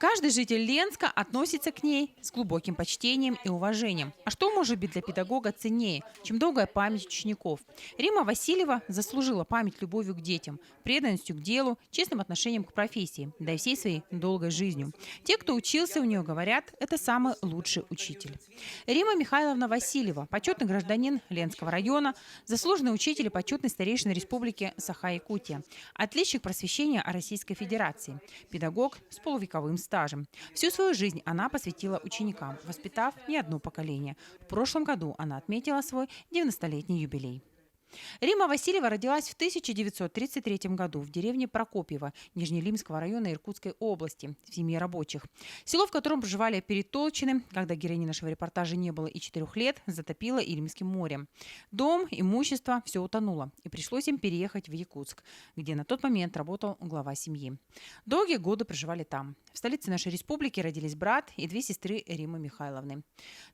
Каждый житель Ленска относится к ней с глубоким почтением и уважением. А что может быть для педагога ценнее, чем долгая память учеников? Римма Васильева заслужила память любовью к детям, преданностью к делу, честным отношением к профессии, да и всей своей долгой жизнью. Те, кто учился у нее, говорят, это самый лучший учитель. Римма Михайловна Васильева, почетный гражданин Ленского района, заслуженный учитель и почетный старейшина Республики Саха-Якутия, отличник просвещения Российской Федерации, педагог с полувековым стажем. Всю свою жизнь она посвятила ученикам, воспитав не одно поколение. В прошлом году она отметила свой 90-летний юбилей. Римма Васильева родилась в 1933 году в деревне Прокопьево Нижнелимского района Иркутской области в семье рабочих. Село, в котором проживали перетолчины, когда героини нашего репортажа не было и 4 лет, затопило Илимским морем. Дом, имущество – все утонуло, и пришлось им переехать в Якутск, где на тот момент работал глава семьи. Долгие годы проживали там. В столице нашей республики родились брат и 2 сестры Риммы Михайловны.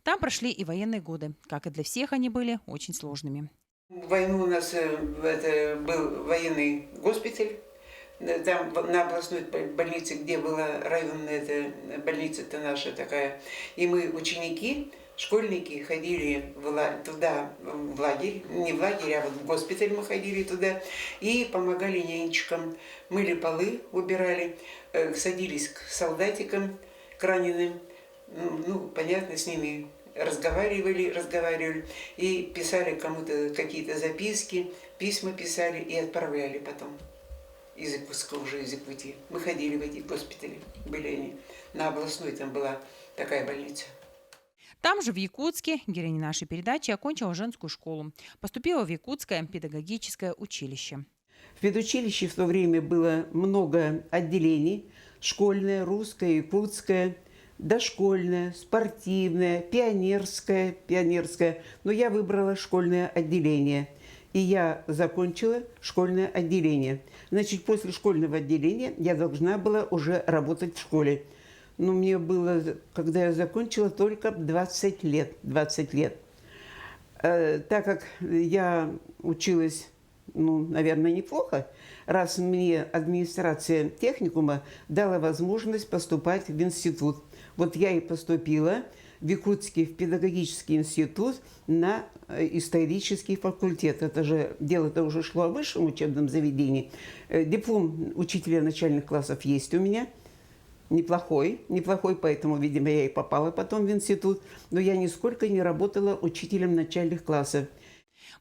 Там прошли и военные годы. Как и для всех, они были очень сложными. В войну у нас это был военный госпиталь. Там на областной больнице, где была районная больница-то наша такая. И мы, ученики, школьники, ходили туда, в лагерь. Не в лагерь, а вот в госпиталь мы ходили туда. И помогали нянечкам. Мыли полы, убирали, садились к солдатикам, к раненым. Ну, понятно, с ними разговаривали и писали кому-то какие-то записки, письма писали и отправляли потом из Якутска, уже из Якутии. Мы ходили в эти госпитали, были они. На областной там была такая больница. Там же, в Якутске, героиня нашей передачи окончила женскую школу. Поступила в Якутское педагогическое училище. В педучилище в то время было много отделений. Школьное, русское, якутское, дошкольное, спортивное, пионерское. Но я выбрала школьное отделение. И я закончила школьное отделение. Значит, после школьного отделения я должна была уже работать в школе. Но мне было, когда я закончила, только 20 лет. 20 лет. Так как я училась, наверное, неплохо, раз мне администрация техникума дала возможность поступать в институт. Вот я и поступила в Якутский в педагогический институт на исторический факультет. Это же дело-то уже шло о высшем учебном заведении. Диплом учителя начальных классов есть у меня. Неплохой, поэтому, видимо, я и попала потом в институт. Но я нисколько не работала учителем начальных классов.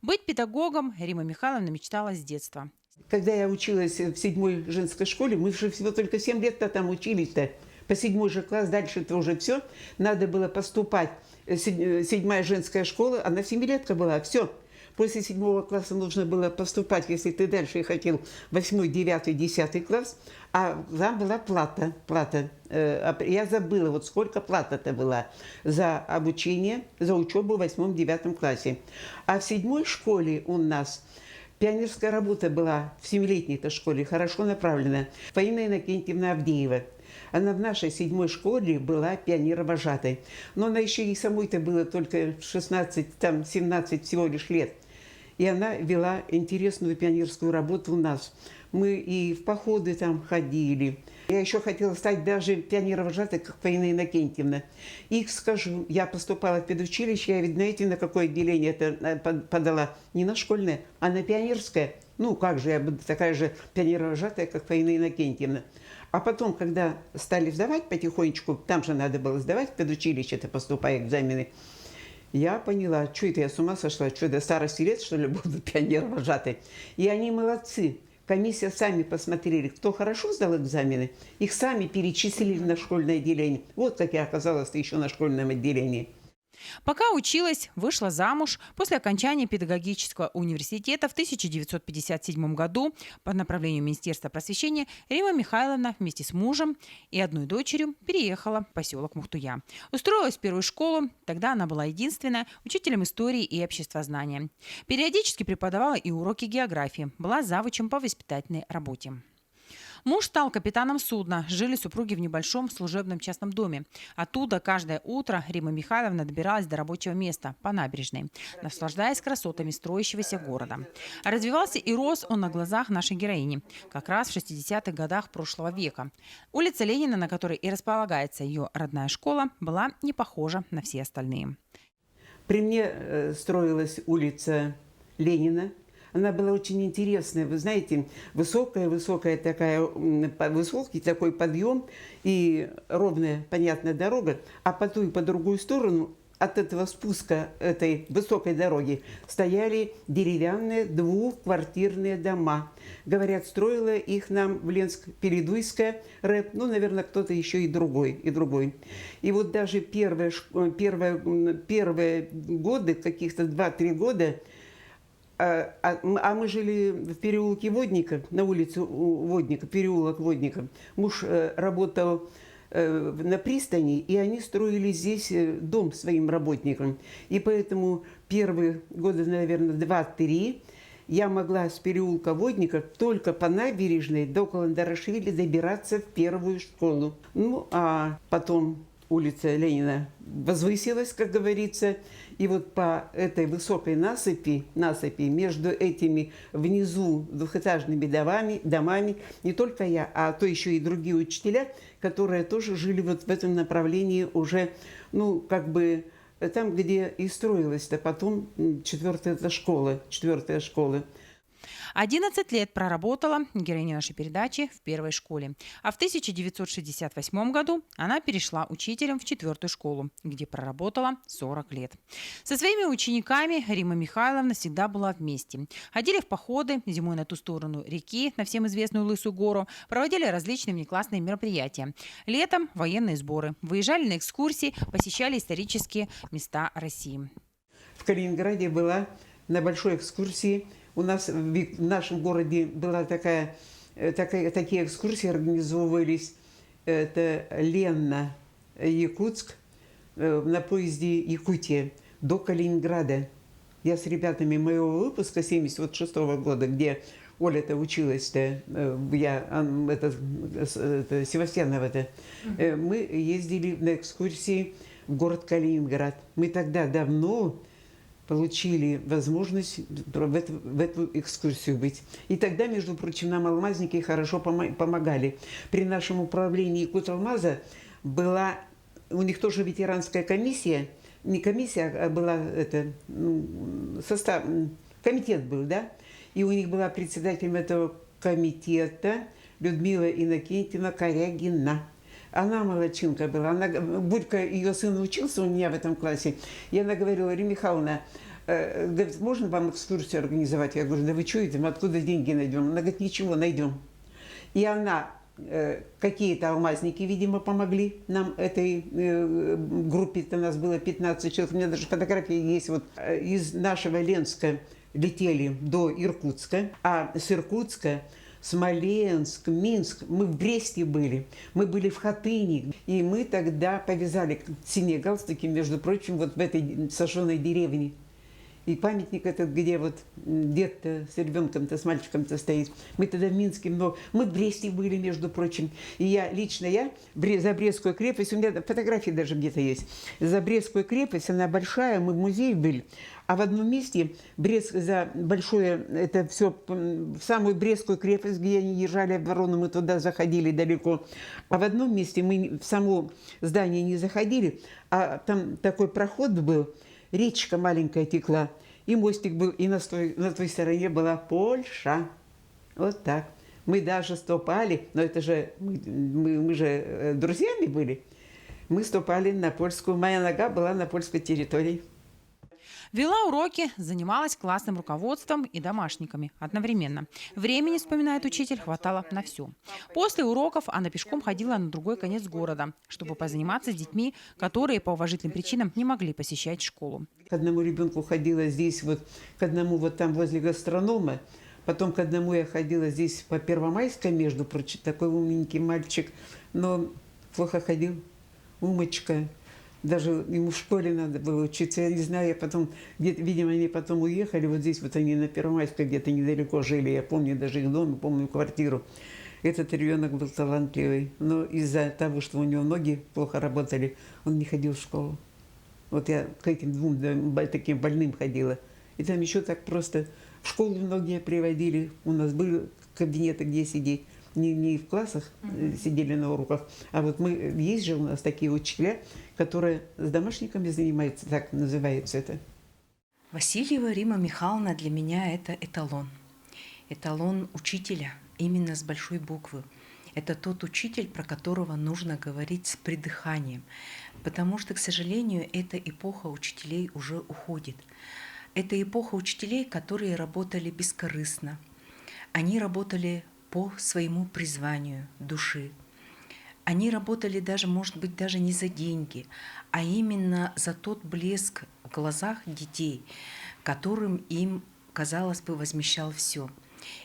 Быть педагогом Римма Михайловна мечтала с детства. Когда я училась в 7-й женской школе, мы же всего только 7 лет-то там учились-то. По 7-й же класс, дальше-то уже все. Надо было поступать. 7-я женская школа, она 7-летка была, все. После 7-го класса нужно было поступать, если ты дальше хотел, 8-й, 9-й, 10-й класс. А там была плата. Я забыла, вот сколько плата-то была за обучение, за учебу в 8-м, 9-м классе. А в 7-й школе у нас пионерская работа была в 7-летней-то школе, хорошо направлена. Фаина Иннокентьевна Авдеева. Она в нашей 7-й школе была пионеровожатой. Но она еще и самой-то было только 16, там 17 всего лишь лет. И она вела интересную пионерскую работу у нас. Мы и в походы там ходили. Я еще хотела стать даже пионеровожатой, как Фаина Иннокентьевна. И скажу, я поступала в педучилище, я ведь знаете, на какое отделение это подала? Не на школьное, а на пионерское. Ну, как же, я буду такая же пионеровожатая, как Фаина Иннокентьевна. А потом, когда стали сдавать потихонечку, там же надо было сдавать в педучилище-то, поступая экзамены, я поняла, что это я с ума сошла, что до старости лет, что ли, буду пионер-вожатой. И они молодцы. Комиссия сами посмотрели, кто хорошо сдал экзамены, их сами перечислили на школьное отделение. Вот как я оказалась еще на школьном отделении. Пока училась, вышла замуж. После окончания педагогического университета в 1957 году по направлению Министерства просвещения Римма Михайловна вместе с мужем и одной дочерью переехала в поселок Мухтуя. Устроилась в первую школу. Тогда она была единственная учителем истории и обществознания. Периодически преподавала и уроки географии. Была завучем по воспитательной работе. Муж стал капитаном судна. Жили супруги в небольшом служебном частном доме. Оттуда каждое утро Рима Михайловна добиралась до рабочего места по набережной, наслаждаясь красотами строящегося города. Развивался и рос он на глазах нашей героини, как раз в 60-х годах прошлого века. Улица Ленина, на которой и располагается ее родная школа, была не похожа на все остальные. При мне строилась улица Ленина. Она была очень интересная. Вы знаете, высокая такая, высокий такой подъем и ровная, понятная дорога. А по ту и по другую сторону от этого спуска этой высокой дороги стояли деревянные двухквартирные дома. Говорят, строила их нам в Ленск-Передуйская рэп, ну, наверное, кто-то еще и другой. И вот даже первые годы, каких-то 2-3 года, мы жили в переулке Водника, на улице Водника, переулок Водника. Муж работал на пристани, и они строили здесь дом своим работникам. И поэтому первые года, наверное, 2-3 я могла с переулка Водника только по набережной до Каландарашвили добираться в первую школу. Ну, а потом улица Ленина возвысилась, как говорится, и вот по этой высокой насыпи между этими внизу двухэтажными домами не только я, а то еще и другие учителя, которые тоже жили вот в этом направлении уже, ну, как бы там, где и строилась-то потом четвертая школа. 11 лет проработала героиня нашей передачи в первой школе. А в 1968 году она перешла учителем в 4-ю школу, где проработала 40 лет. Со своими учениками Рима Михайловна всегда была вместе. Ходили в походы, зимой на ту сторону реки, на всем известную Лысую гору, проводили различные внеклассные мероприятия. Летом военные сборы, выезжали на экскурсии, посещали исторические места России. В Калининграде была на большой экскурсии. У нас в нашем городе была такие экскурсии организовывались. Это Ленно, Якутск, на поезде Якутия до Калининграда. Я с ребятами моего выпуска 76-го года, где Оля-то училась-то, Севастьянова-то, мы ездили на экскурсии в город Калининград. Мы тогда давно получили возможность в эту экскурсию быть. И тогда, между прочим, нам алмазники хорошо помогали. При нашем управлении Якут-Алмаза была, у них тоже ветеранская комиссия, не комиссия, а была комитет был, да? И у них была председателем этого комитета Людмила Иннокентьевна Корягина. Она молодчинка была. Будька, ее сын учился у меня в этом классе. И она говорила: Рима Михайловна, говорит, можно вам экскурсию организовать? Я говорю: да вы что, откуда деньги найдем? Она говорит: ничего, найдем. И она, какие-то алмазники, видимо, помогли нам, этой группе-то нас было 15 человек. У меня даже фотографии есть. Вот из нашего Ленска летели до Иркутска, а с Иркутска Смоленск, Минск. Мы в Бресте были, мы были в Хатыни. И мы тогда повязали синие галстуки, между прочим, вот в этой сожженной деревне. И памятник этот, где вот дед-то с ребенком-то, с мальчиком-то стоит. Мы тогда в Минске много. Мы в Бресте были, между прочим. И я за Брестскую крепость, у меня фотографии даже где-то есть. За Брестскую крепость, она большая, мы в музее были. А в одном месте за большое, это все, в самую Брестскую крепость, где они езжали в ворону, мы туда заходили далеко. А в одном месте мы в само здание не заходили, а там такой проход был, речка маленькая текла, и мостик был, и на той стороне была Польша. Вот так. Мы даже ступали, но это же, мы же друзьями были, мы ступали на польскую, моя нога была на польской территории. Вела уроки, занималась классным руководством и домашниками одновременно. Времени, вспоминает учитель, хватало на все. После уроков она пешком ходила на другой конец города, чтобы позаниматься с детьми, которые по уважительным причинам не могли посещать школу. К одному ребенку ходила здесь, вот, к одному вот там возле гастронома, потом к одному я ходила здесь по Первомайской, между прочим, такой умненький мальчик, но плохо ходил, умочка. Даже ему в школе надо было учиться, я не знаю, я потом, видимо, они потом уехали, вот здесь вот они на Первомайской где-то недалеко жили, я помню даже их дом, помню квартиру. Этот ребенок был талантливый, но из-за того, что у него ноги плохо работали, он не ходил в школу. Вот я к этим двум таким больным ходила. И там еще так просто в школу многие приводили. У нас были кабинеты, где сидеть. Не в классах сидели на уроках, а вот есть же у нас такие учителя, которые с домашниками занимаются, так называется это. Васильева Рима Михайловна для меня это эталон. Эталон учителя, именно с большой буквы. Это тот учитель, про которого нужно говорить с придыханием, потому что, к сожалению, эта эпоха учителей уже уходит. Это эпоха учителей, которые работали бескорыстно. Они работали по своему призванию души. Они работали даже, может быть, даже не за деньги, а именно за тот блеск в глазах детей, которым им, казалось бы, возмещал все.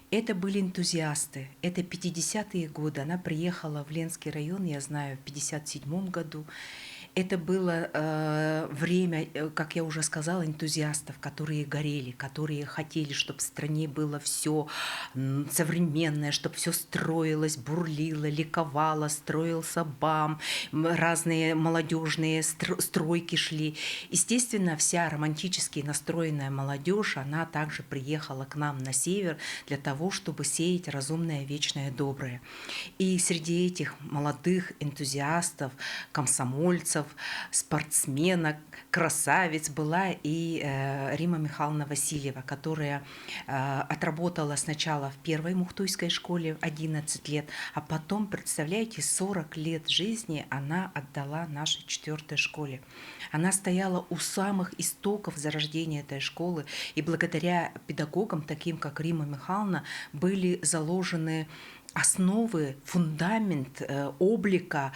Это были энтузиасты. Это 50-е годы. Она приехала в Ленский район, я знаю, в 57-м году. Это было время, как я уже сказала, энтузиастов, которые горели, которые хотели, чтобы в стране было все современное, чтобы все строилось, бурлило, ликовало, строился БАМ, разные молодежные стройки шли. Естественно, вся романтически настроенная молодежь, она также приехала к нам на север для того, чтобы сеять разумное, вечное, доброе. И среди этих молодых энтузиастов, комсомольцев, спортсменок, красавиц была и Рима Михайловна Васильева, которая отработала сначала в первой Мухтуйской школе 11 лет, а потом, представляете, 40 лет жизни она отдала нашей 4-й школе. Она стояла у самых истоков зарождения этой школы, и благодаря педагогам, таким как Рима Михайловна, были заложены основы, фундамент облика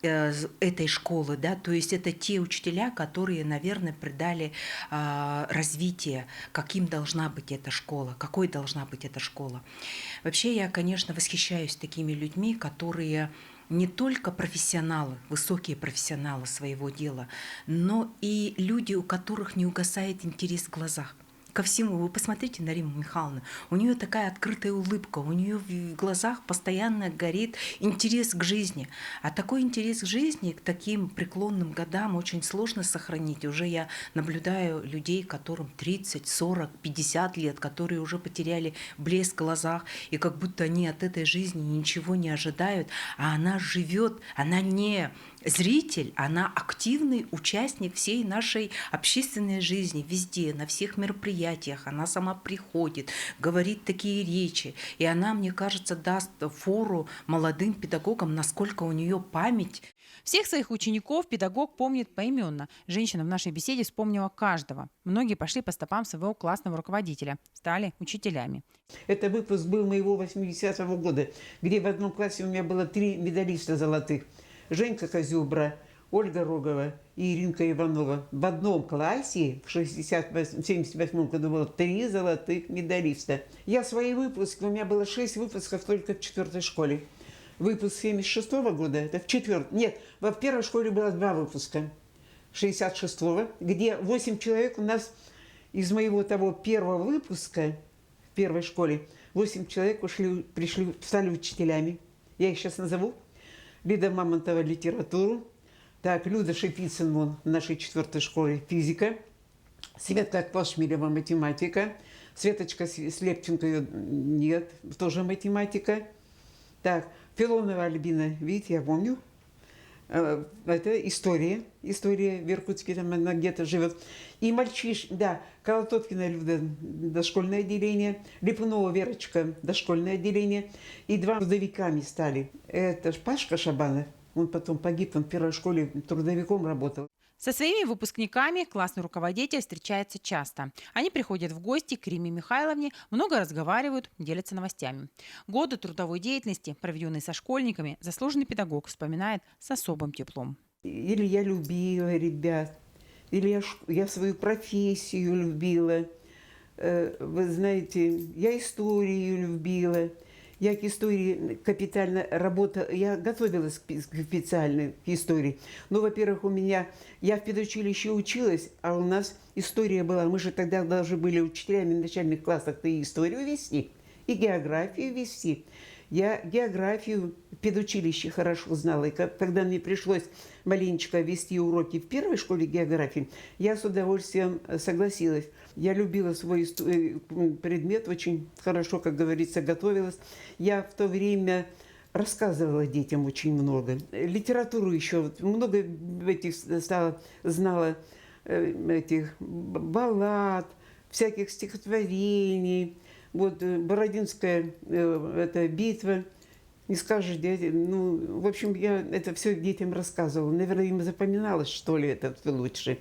этой школы, да, то есть это те учителя, которые, наверное, придали развитие, каким должна быть эта школа, какой должна быть эта школа. Вообще я, конечно, восхищаюсь такими людьми, которые не только профессионалы, высокие профессионалы своего дела, но и люди, у которых не угасает интерес в глазах. Ко всему, вы посмотрите на Риму Михайловну, у нее такая открытая улыбка, у нее в глазах постоянно горит интерес к жизни. А такой интерес к жизни к таким преклонным годам очень сложно сохранить. Уже я наблюдаю людей, которым 30, 40, 50 лет, которые уже потеряли блеск в глазах, и как будто они от этой жизни ничего не ожидают, а она живет, она не зритель, она активный участник всей нашей общественной жизни, везде, на всех мероприятиях. Она сама приходит, говорит такие речи. И она, мне кажется, даст фору молодым педагогам, насколько у нее память. Всех своих учеников педагог помнит поименно. Женщина в нашей беседе вспомнила каждого. Многие пошли по стопам своего классного руководителя, стали учителями. Это выпуск был моего 80-го года, где в одном классе у меня было 3 медалиста золотых. Женька Козюбра, Ольга Рогова и Иринка Иванова. В одном классе в 78 году было 3 золотых медалиста. Я свои выпуски, у меня было 6 выпусков только в 4-й школе. Выпуск 76 года, это в 4-й. Нет, в первой школе было 2 выпуска. 66-го, где 8 человек у нас из моего того первого выпуска в первой школе, 8 человек пришли, стали учителями. Я их сейчас назову. Лида Мамонтова литературу, так, Люда Шипицын в нашей 4-й школе физика, Светка Квашмилева математика, Светочка Слепченко нет, тоже математика. Так, Филонова Альбина, видите, я помню. Это история в Иркутске, там она где-то живет. И Колототкина Люда, дошкольное отделение, Липунова Верочка, дошкольное отделение. И 2 трудовиками стали. Это Пашка Шабанов, он потом погиб, он в первой школе трудовиком работал. Со своими выпускниками классный руководитель встречается часто. Они приходят в гости к Риме Михайловне, много разговаривают, делятся новостями. Годы трудовой деятельности, проведенные со школьниками, заслуженный педагог вспоминает с особым теплом. Или я любила ребят, или я свою профессию любила. Вы знаете, я историю любила. Я к истории капитально работала, я готовилась к специальной истории. Ну, во-первых, я в педучилище училась, а у нас история была. Мы же тогда должны были учителями в начальных классах и историю вести, и географию вести. Я географию в педучилище хорошо знала. И когда мне пришлось маленечко вести уроки в первой школе географии, я с удовольствием согласилась. Я любила свой предмет, очень хорошо, как говорится, готовилась. Я в то время рассказывала детям очень много. Литературу еще много этих знала, этих баллад, всяких стихотворений. Вот Бородинская эта битва, не скажешь, дядя, ну, в общем, я это все детям рассказывала. Наверное, им запоминалось, что ли, это лучше.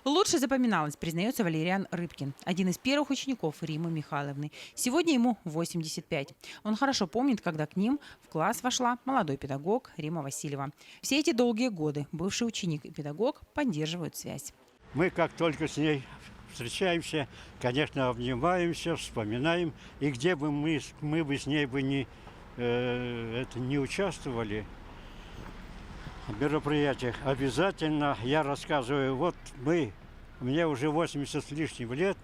Лучше запоминалось, признается Валериан Рыбкин, один из первых учеников Риммы Михайловны. Сегодня ему 85. Он хорошо помнит, когда к ним в класс вошла молодой педагог Римма Васильева. Все эти долгие годы бывший ученик и педагог поддерживают связь. Мы как только с ней встречаемся, конечно, обнимаемся, вспоминаем. И где бы мы бы с ней бы не участвовали в мероприятиях, обязательно я рассказываю, вот мне уже 80 с лишним лет,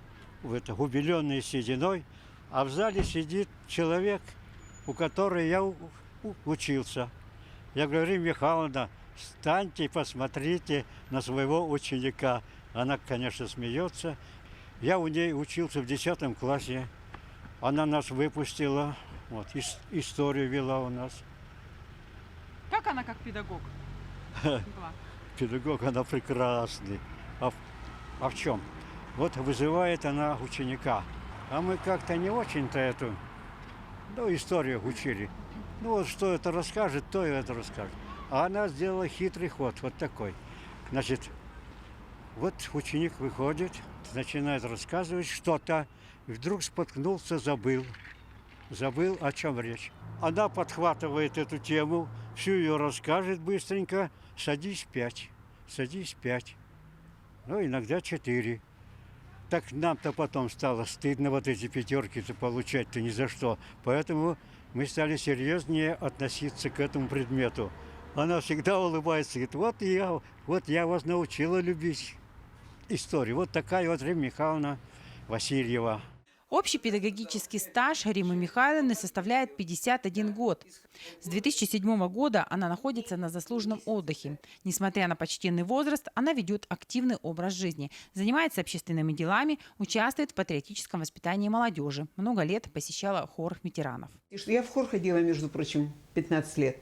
убеленный сединой, а в зале сидит человек, у которого я учился. Я говорю: Римма Михайловна, встаньте и посмотрите на своего ученика. Она, конечно, смеется. Я у ней учился в 10 классе. Она нас выпустила. Вот, историю вела у нас. Как она как педагог? Педагог, она прекрасный. А в чем? Вот вызывает она ученика. А мы как-то не очень-то эту историю учили. Ну вот что это расскажет, то и это расскажет. А она сделала хитрый ход, вот такой. Значит, вот ученик выходит, начинает рассказывать что-то, и вдруг споткнулся, забыл, о чем речь. Она подхватывает эту тему, всю ее расскажет быстренько, садись 5, ну иногда 4. Так нам-то потом стало стыдно вот эти 5-ки-то получать-то ни за что. Поэтому мы стали серьезнее относиться к этому предмету. Она всегда улыбается, говорит: вот я вас научила любить историю. Вот такая вот Римма Михайловна Васильева. Общий педагогический стаж Риммы Михайловны составляет 51 год. С 2007 года она находится на заслуженном отдыхе. Несмотря на почтенный возраст, она ведет активный образ жизни, занимается общественными делами, участвует в патриотическом воспитании молодежи. Много лет посещала хор ветеранов. Я в хор ходила, между прочим, 15 лет.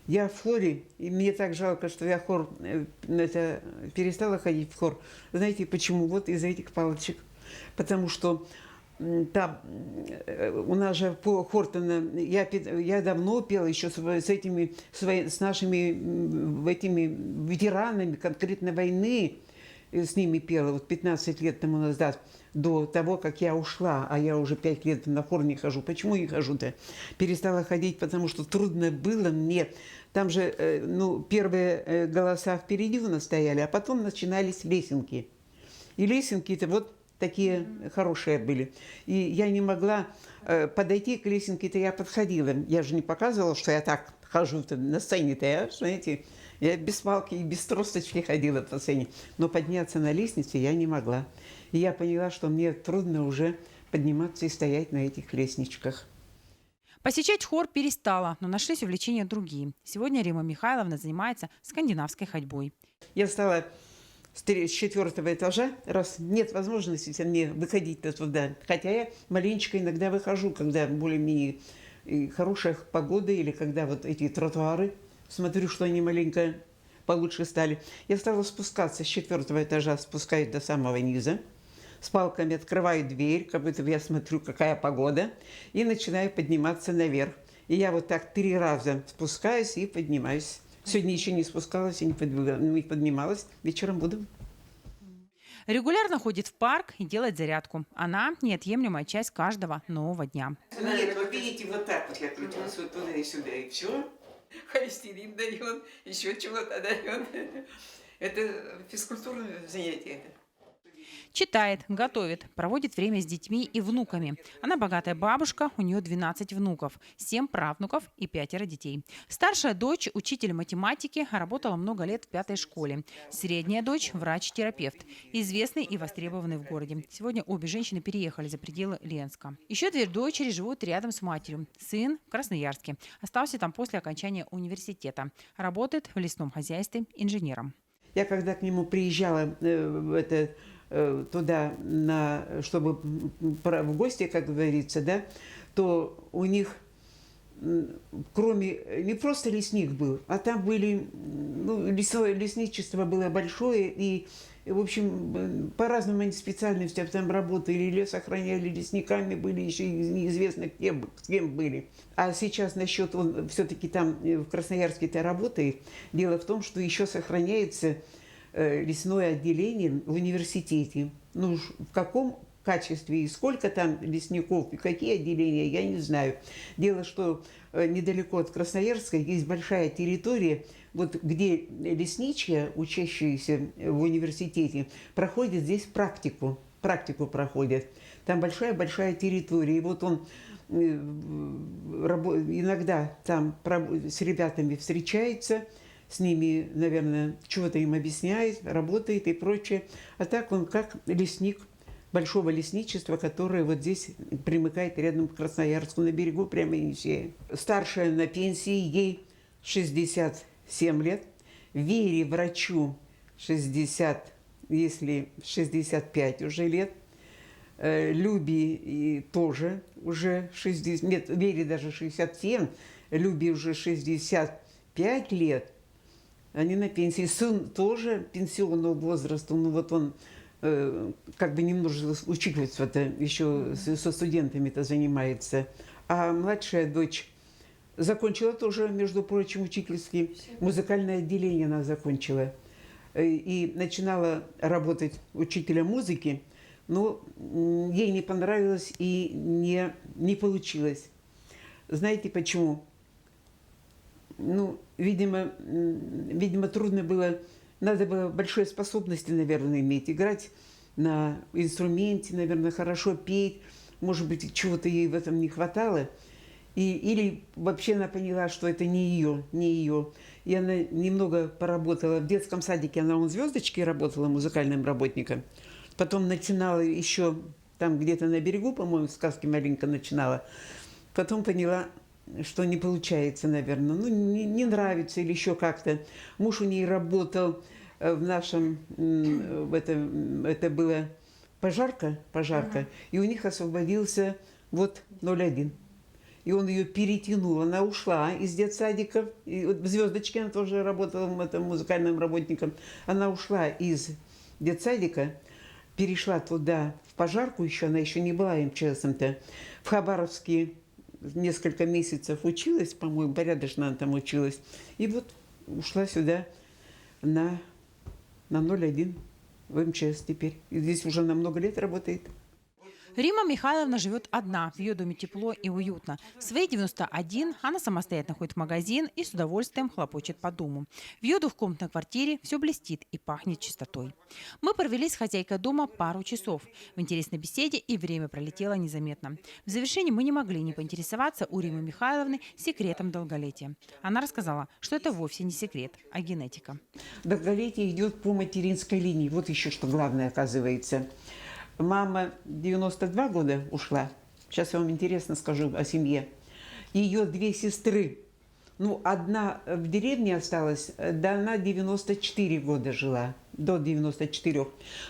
Я в хоре, и мне так жалко, что я перестала ходить в хор. Знаете почему? Вот из-за этих палочек. Потому что там у нас же хор-то, я давно пела еще с нашими этими ветеранами конкретно войны, с ними пела. Вот 15 лет тому назад, до того, как я ушла, а я уже 5 лет на хор не хожу. Почему не хожу-то? Перестала ходить, потому что трудно было мне. Там же, первые голоса впереди у нас стояли, а потом начинались лесенки. И лесенки-то вот такие хорошие были. И я не могла подойти к лесенке-то, я подходила. Я же не показывала, что я так хожу-то на сцене-то, знаете. Я без палки и без тросточки ходила по сцене. Но подняться на лестницу я не могла. И я поняла, что мне трудно уже подниматься и стоять на этих лестничках. Посещать хор перестала, но нашлись увлечения другие. Сегодня Римма Михайловна занимается скандинавской ходьбой. Я стала с 4-го этажа, раз нет возможности мне выходить туда. Хотя я маленечко иногда выхожу, когда более-менее хорошая погода или когда вот эти тротуары, смотрю, что они маленько получше стали. Я стала спускаться с 4-го этажа, спускаюсь до самого низа. С палками открываю дверь, как будто я смотрю, какая погода, и начинаю подниматься наверх. И я вот так 3 раза спускаюсь и поднимаюсь. Сегодня еще не спускалась и не поднималась. Вечером буду. Регулярно ходит в парк и делает зарядку. Она – неотъемлемая часть каждого нового дня. Нет, вы видите, вот так вот я крутилась вот туда и сюда, и все. Холестерин дает, еще чего-то дает. Это физкультурное занятие. Читает, готовит, проводит время с детьми и внуками. Она богатая бабушка, у нее 12 внуков, 7 правнуков и 5 детей. Старшая дочь – учитель математики, работала много лет в 5-й школе. Средняя дочь – врач-терапевт, известный и востребованный в городе. Сегодня обе женщины переехали за пределы Ленска. Еще 2 дочери живут рядом с матерью. Сын в Красноярске. Остался там после окончания университета. Работает в лесном хозяйстве инженером. Я когда к нему приезжала туда, чтобы в гости, как говорится, да, то у них, кроме, не просто лесник был, а там были, лесничество было большое, и, в общем, по разным они специальностям там работали, лес охраняли, лесниками были, еще неизвестно с кем были. А сейчас насчет, он все-таки там в Красноярске-то работает, дело в том, что еще сохраняется лесное отделение в университете. Ну, в каком качестве и сколько там лесников, и какие отделения, я не знаю. Дело, что недалеко от Красноярска есть большая территория, вот где лесничие, учащиеся в университете, проходят здесь практику проходят. Там большая-большая территория. И вот он иногда там с ребятами встречается, с ними, наверное, чего-то им объясняет, работает и прочее. А так он как лесник большого лесничества, которое вот здесь примыкает рядом к Красноярску, на берегу прямо Енисея. Старшая на пенсии, ей 67 лет. Вере, врачу, 60, если 65 уже лет. Любе и тоже уже 60, нет, Вере даже 67, Любе уже 65 лет. Они на пенсии. Сын тоже пенсионного возраста, ну вот он как бы немножко учительство-то еще со студентами-то занимается. А младшая дочь закончила тоже, между прочим, учительский. Музыкальное отделение она закончила. И начинала работать учителем музыки, но ей не понравилось и не получилось. Знаете почему? Ну, видимо, трудно было, надо было большие способности, наверное, иметь. Играть на инструменте, наверное, хорошо петь. Может быть, чего-то ей в этом не хватало. Или вообще она поняла, что это не ее. И она немного поработала в детском садике, она у «Звездочки» работала музыкальным работником. Потом начинала еще там где-то на берегу, по-моему, сказки маленько начинала. Потом поняла, что не получается, наверное. Ну, не нравится или еще как-то. Муж у нее работал в нашем, это было пожарка, и у них освободился вот 01. И он ее перетянул, она ушла из детсадика, и вот в «Звездочке» она тоже работала музыкальным работником. Она ушла из детсадика, перешла туда, в пожарку еще, она еще не была МЧСом-то, в Хабаровске несколько месяцев училась, по-моему, порядочно она там училась, и вот ушла сюда на 01 в МЧС теперь. И здесь уже на много лет работает. Рима Михайловна живет одна, в ее доме тепло и уютно. В свои 91 она самостоятельно ходит в магазин и с удовольствием хлопочет по дому. В ее двухкомнатной квартире все блестит и пахнет чистотой. Мы провели с хозяйкой дома пару часов в интересной беседе, и время пролетело незаметно. В завершении мы не могли не поинтересоваться у Римы Михайловны секретом долголетия. Она рассказала, что это вовсе не секрет, а генетика. Долголетие идет по материнской линии. Вот еще что главное оказывается. Мама 92 года ушла. Сейчас я вам интересно скажу о семье. Ее 2 сестры. Ну, одна в деревне осталась, да она 94 года жила, до 94.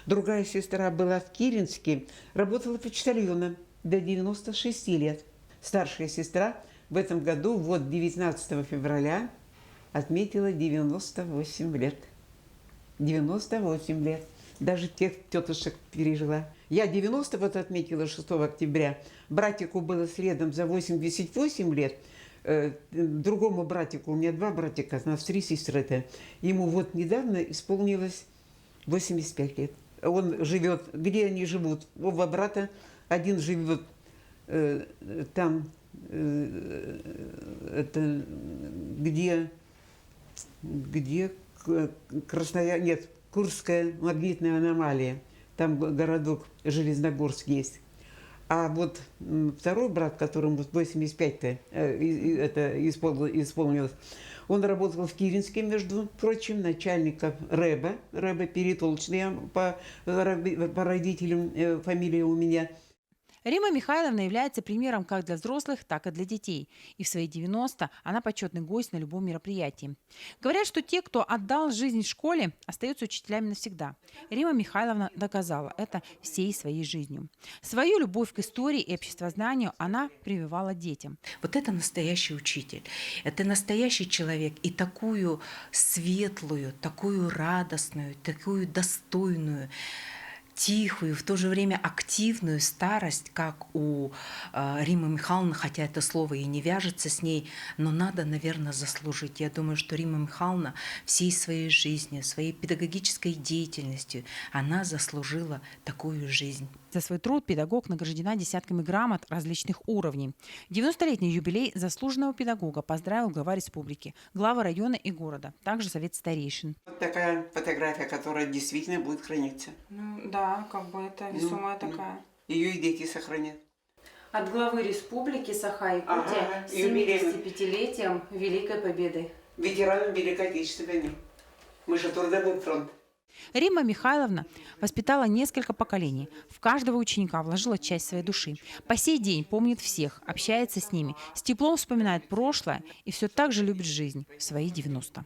Другая сестра была в Киренске, работала почтальоном до 96 лет. Старшая сестра в этом году, вот 19 февраля, отметила 98 лет. 98 лет. Даже тех тетушек пережила. Я 90 вот отметила 6 октября. Братику было следом за 88 лет. Другому братику, у меня 2 братика, у нас 3 сестры-то. Ему вот недавно исполнилось 85 лет. Он живет, где они живут? Оба брата. Один живет там, это где Красноярск, нет, Курская магнитная аномалия. там городок Железногорск есть. А вот второй брат, которому 85-то это исполнилось, он работал в Киринске, между прочим, начальником рэба перетолочный по родителям, фамилия у меня. Рима Михайловна является примером как для взрослых, так и для детей. И в свои 90 она почетный гость на любом мероприятии. Говорят, что те, кто отдал жизнь в школе, остаются учителями навсегда. Рима Михайловна доказала это всей своей жизнью. Свою любовь к истории и обществознанию она прививала детям. Вот это настоящий учитель, это настоящий человек. И такую светлую, такую радостную, такую достойную, тихую, в то же время активную старость, как у Римы Михайловны, хотя это слово и не вяжется с ней, но надо, наверное, заслужить. Я думаю, что Рима Михайловна всей своей жизнью, своей педагогической деятельностью, она заслужила такую жизнь. За свой труд педагог награждена десятками грамот различных уровней. 90-летний юбилей заслуженного педагога поздравил глава республики, главы района и города, также совет старейшин. Вот такая фотография, которая действительно будет храниться. Ну да, как бы это весомая такая. Ее и дети сохранят. От главы республики Саха-Якутия Ага, с 75-летием Великой Победы. Ветеранам Великой Отечественной войны. Мы же трудовой фронт. Рима Михайловна воспитала несколько поколений. В каждого ученика вложила часть своей души. По сей день помнит всех, общается с ними, с теплом вспоминает прошлое и все так же любит жизнь в свои 90.